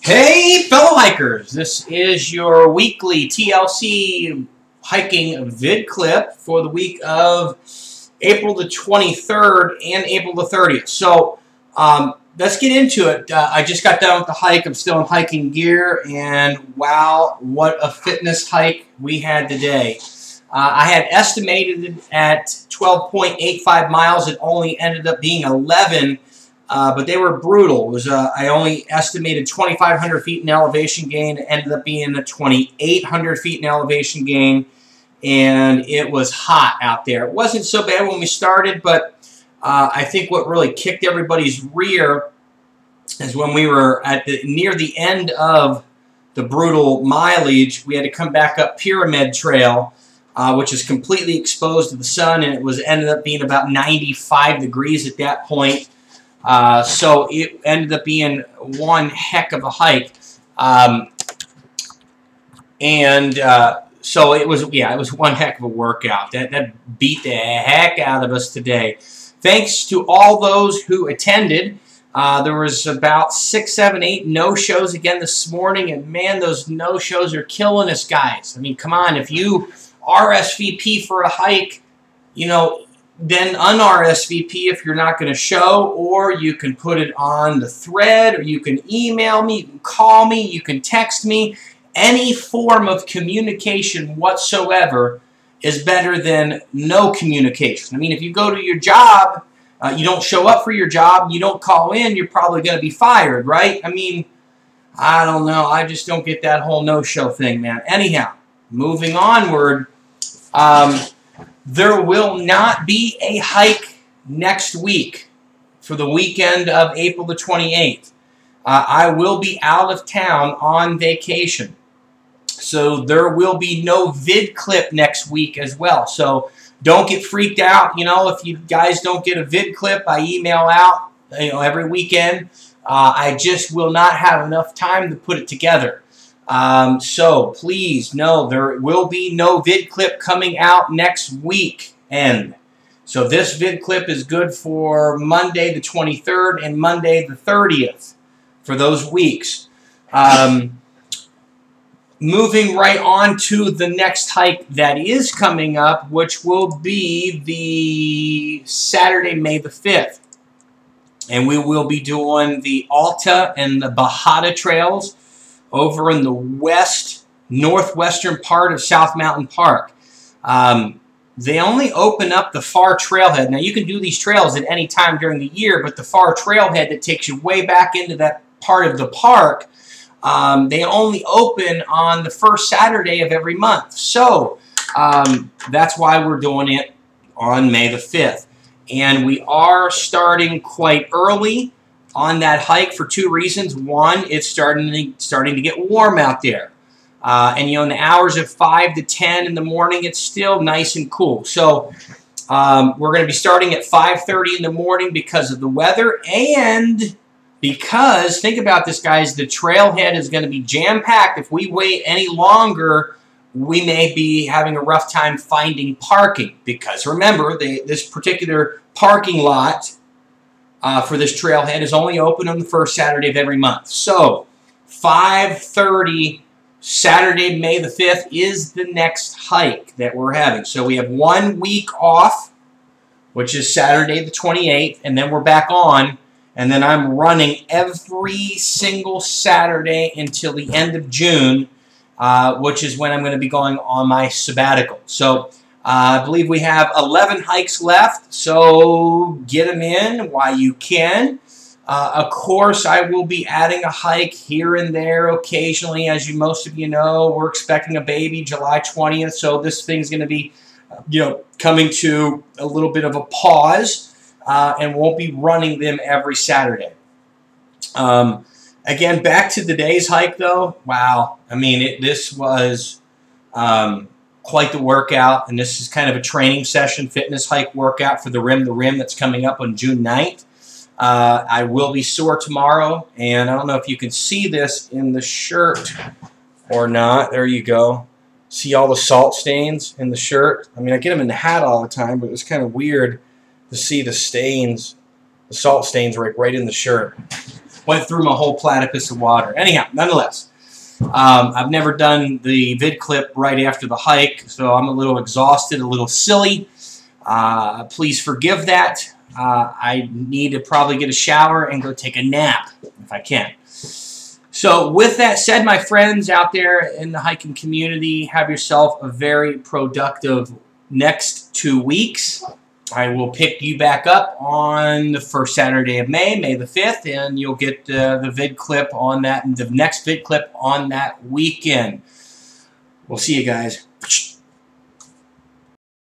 Hey fellow hikers, this is your weekly TLC hiking vid clip for the week of April the 23rd and April the 30th. So let's get into it. I just got done with the hike. I'm still in hiking gear, and wow, what a fitness hike we had today. I had estimated it at 12.85 miles. It only ended up being 11. But they were brutal. It was I only estimated 2,500 feet in elevation gain. It ended up being a 2,800 feet in elevation gain, and it was hot out there. It wasn't so bad when we started, but I think what really kicked everybody's rear is when we were at near the end of the brutal mileage. We had to come back up Pyramid Trail, which is completely exposed to the sun, and it ended up being about 95 degrees at that point. So it ended up being one heck of a hike, so it was one heck of a workout. That beat the heck out of us today. Thanks to all those who attended. There was about 6, 7, 8 no-shows again this morning, and man, those no-shows are killing us, guys. I mean, come on, if you RSVP for a hike, you know, then un-RSVP if you're not going to show, or you can put it on the thread, or you can email me, you can call me, you can text me. Any form of communication whatsoever is better than no communication. I mean, if you go to your job, you don't show up for your job, you don't call in, you're probably going to be fired, right? I mean, I don't know. I just don't get that whole no-show thing, man. Anyhow, moving onward, there will not be a hike next week for the weekend of April the 28th. I will be out of town on vacation. So there will be no vid clip next week as well. So don't get freaked out. You know, if you guys don't get a vid clip, I email out, you know, every weekend. I just will not have enough time to put it together. So please know there will be no vid clip coming out next weekend. So this vid clip is good for Monday the 23rd and Monday the 30th for those weeks. Moving right on to the next hike that is coming up, which will be the Saturday, May the 5th. And we will be doing the Alta and the Bajada trails over in the northwestern part of South Mountain Park. They only open up the far trailhead. Now, you can do these trails at any time during the year, but the far trailhead that takes you way back into that part of the park, they only open on the first Saturday of every month. So that's why we're doing it on May the 5th. And we are starting quite early on that hike for 2 reasons. One, it's starting to get warm out there. And, you know, in the hours of 5 to 10 in the morning, it's still nice and cool. So we're going to be starting at 5:30 in the morning because of the weather, and because, think about this, guys, the trailhead is going to be jam-packed. If we wait any longer, we may be having a rough time finding parking. Because, remember, this particular parking lot for this trailhead is only open on the first Saturday of every month. So, 5:30 Saturday, May the 5th is the next hike that we're having. So we have 1 week off, which is Saturday the 28th, and then we're back on. And then I'm running every single Saturday until the end of June, which is when I'm going to be going on my sabbatical. So I believe we have 11 hikes left, so get them in while you can. Of course, I will be adding a hike here and there occasionally. As most of you know, we're expecting a baby July 20th, so this thing's going to be, you know, coming to a little bit of a pause, and won't be running them every Saturday. Again, back to today's hike, though. Wow, I mean, this was quite the workout, and this is kind of a training session, fitness hike workout for the Rim that's coming up on June 9th. I will be sore tomorrow, and I don't know if you can see this in the shirt or not. There you go. See all the salt stains in the shirt? I mean, I get them in the hat all the time, but it was kind of weird to see the stains, the salt stains right in the shirt. went through my whole platypus of water. Anyhow, nonetheless, I've never done the vid clip right after the hike, so I'm a little exhausted, a little silly. Please forgive that. I need to probably get a shower and go take a nap if I can. So with that said, my friends out there in the hiking community, have yourself a very productive next 2 weeks. I will pick you back up on the first Saturday of May, May the 5th, and you'll get the vid clip on that, the next vid clip on that weekend. We'll see you guys.